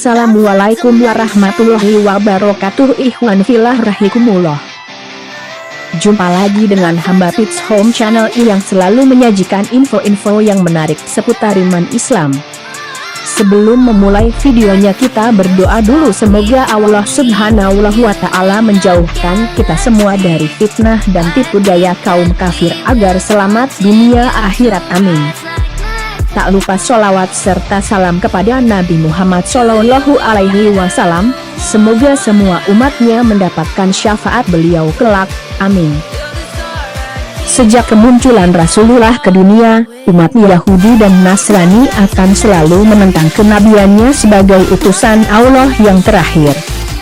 Assalamualaikum warahmatullahi wabarakatuh. Ikhwan fillah rahikumullah. Jumpa lagi dengan hamba Pits Home Channel yang selalu menyajikan info-info yang menarik seputar iman Islam. Sebelum memulai videonya, kita berdoa dulu, semoga Allah Subhanahu wa Ta'ala menjauhkan kita semua dari fitnah dan tipu daya kaum kafir agar selamat dunia akhirat, amin. Tak lupa sholawat serta salam kepada Nabi Muhammad Shallallahu Alaihi Wasallam. Semoga semua umatnya mendapatkan syafaat beliau kelak, amin. Sejak kemunculan Rasulullah ke dunia, umat Yahudi dan Nasrani akan selalu menentang kenabiannya sebagai utusan Allah yang terakhir.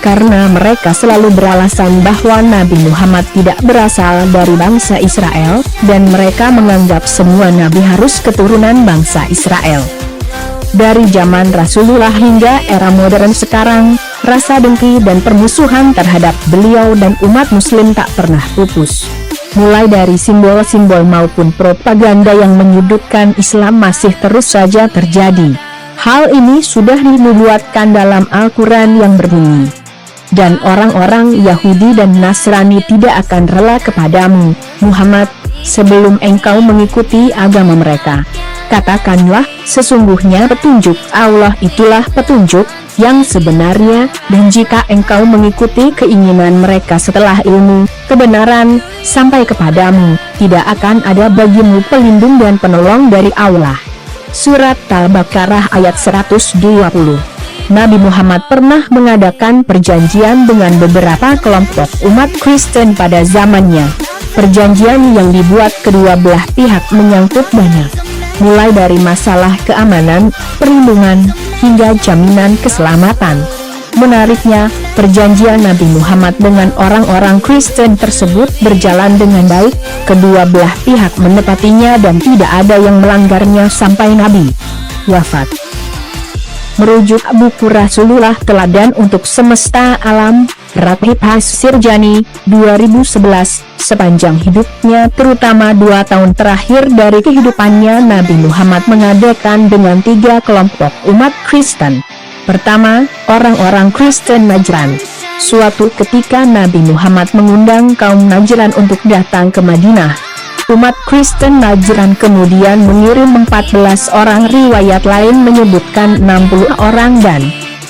Karena mereka selalu beralasan bahwa Nabi Muhammad tidak berasal dari bangsa Israel, dan mereka menganggap semua nabi harus keturunan bangsa Israel. Dari zaman Rasulullah hingga era modern sekarang, rasa dengki dan permusuhan terhadap beliau dan umat muslim tak pernah pupus. Mulai dari simbol-simbol maupun propaganda yang menyudutkan Islam masih terus saja terjadi. Hal ini sudah dinubuatkan dalam Al-Quran yang berbunyi, dan orang-orang Yahudi dan Nasrani tidak akan rela kepadamu, Muhammad, sebelum engkau mengikuti agama mereka. Katakanlah, sesungguhnya petunjuk Allah itulah petunjuk yang sebenarnya, dan jika engkau mengikuti keinginan mereka setelah ilmu kebenaran sampai kepadamu, tidak akan ada bagimu pelindung dan penolong dari Allah. Surat Al-Baqarah ayat 120. Nabi Muhammad pernah mengadakan perjanjian dengan beberapa kelompok umat Kristen pada zamannya. Perjanjian yang dibuat kedua belah pihak menyangkut banyak, mulai dari masalah keamanan, perlindungan, hingga jaminan keselamatan. Menariknya, perjanjian Nabi Muhammad dengan orang-orang Kristen tersebut berjalan dengan baik. Kedua belah pihak menepatinya dan tidak ada yang melanggarnya sampai Nabi wafat. Merujuk buku Rasulullah Teladan untuk Semesta Alam, Ratib As-Sirjani, 2011, sepanjang hidupnya terutama 2 tahun terakhir dari kehidupannya, Nabi Muhammad mengadakan dengan 3 kelompok umat Kristen. Pertama, orang-orang Kristen Najran. Suatu ketika Nabi Muhammad mengundang kaum Najran untuk datang ke Madinah. Umat Kristen Najran kemudian mengirim 14 orang, riwayat lain menyebutkan 60 orang dan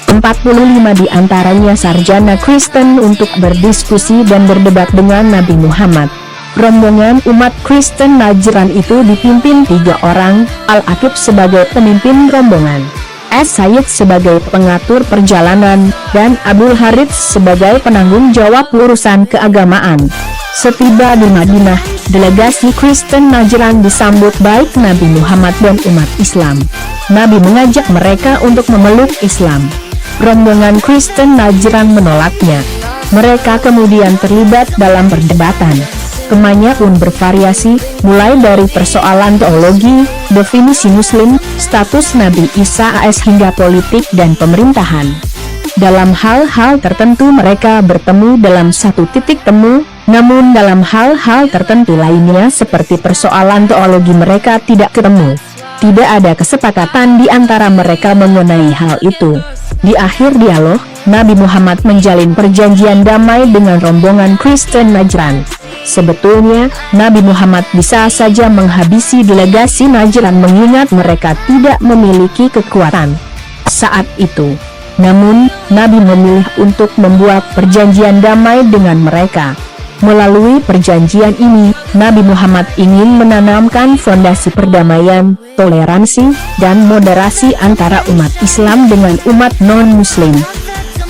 45 diantaranya sarjana Kristen untuk berdiskusi dan berdebat dengan Nabi Muhammad. Rombongan umat Kristen Najran itu dipimpin 3 orang, Al-Aqib sebagai pemimpin rombongan, As-Sayyid sebagai pengatur perjalanan, dan Abul Harits sebagai penanggung jawab urusan keagamaan. Setiba di Madinah, delegasi Kristen Najran disambut baik Nabi Muhammad dan umat Islam. Nabi mengajak mereka untuk memeluk Islam. Rombongan Kristen Najran menolaknya. Mereka kemudian terlibat dalam perdebatan. Temanya pun bervariasi, mulai dari persoalan teologi, definisi Muslim, status Nabi Isa AS hingga politik dan pemerintahan. Dalam hal-hal tertentu mereka bertemu dalam satu titik temu, namun dalam hal-hal tertentu lainnya seperti persoalan teologi mereka tidak ketemu. Tidak ada kesepakatan di antara mereka mengenai hal itu. Di akhir dialog, Nabi Muhammad menjalin perjanjian damai dengan rombongan Kristen Najran. Sebetulnya, Nabi Muhammad bisa saja menghabisi delegasi Najran mengingat mereka tidak memiliki kekuatan saat itu. Namun, Nabi memilih untuk membuat perjanjian damai dengan mereka. Melalui perjanjian ini, Nabi Muhammad ingin menanamkan fondasi perdamaian, toleransi, dan moderasi antara umat Islam dengan umat non-Muslim.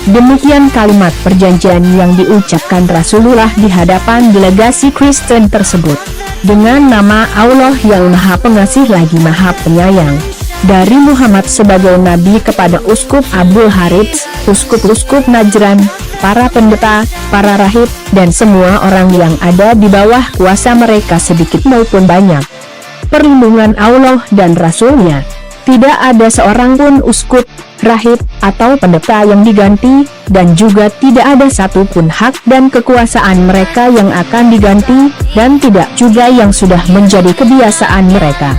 Demikian kalimat perjanjian yang diucapkan Rasulullah di hadapan delegasi Kristen tersebut. Dengan nama Allah yang Maha Pengasih lagi Maha Penyayang. Dari Muhammad sebagai Nabi kepada Uskup Abul Harits, uskup-uskup Najran, para pendeta, para rahib, dan semua orang yang ada di bawah kuasa mereka sedikit maupun banyak. Perlindungan Allah dan Rasul-Nya. Tidak ada seorang pun uskup, rahib, atau pendeta yang diganti, dan juga tidak ada satupun hak dan kekuasaan mereka yang akan diganti, dan tidak juga yang sudah menjadi kebiasaan mereka.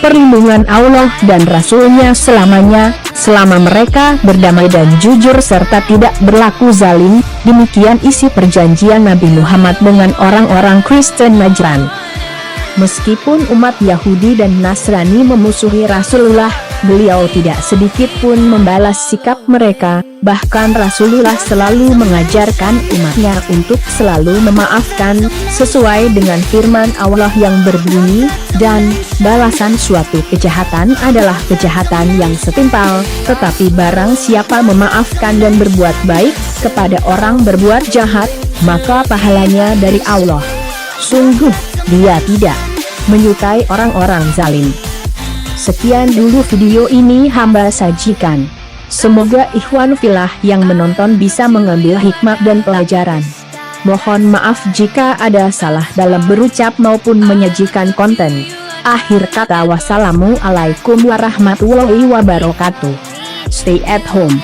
Perlindungan Allah dan Rasul-Nya selamanya, selama mereka berdamai dan jujur serta tidak berlaku zalim. Demikian isi perjanjian Nabi Muhammad dengan orang-orang Kristen Najran. Meskipun umat Yahudi dan Nasrani memusuhi Rasulullah, beliau tidak sedikit pun membalas sikap mereka. Bahkan Rasulullah selalu mengajarkan umatnya untuk selalu memaafkan, sesuai dengan firman Allah yang berbunyi, dan balasan suatu kejahatan adalah kejahatan yang setimpal, tetapi barang siapa memaafkan dan berbuat baik kepada orang berbuat jahat, maka pahalanya dari Allah. Sungguh, Dia tidak menyukai orang-orang zalim. Sekian dulu video ini hamba sajikan. Semoga ikhwan fillah yang menonton bisa mengambil hikmah dan pelajaran. Mohon maaf jika ada salah dalam berucap maupun menyajikan konten. Akhir kata, wassalamualaikum warahmatullahi wabarakatuh. Stay at home.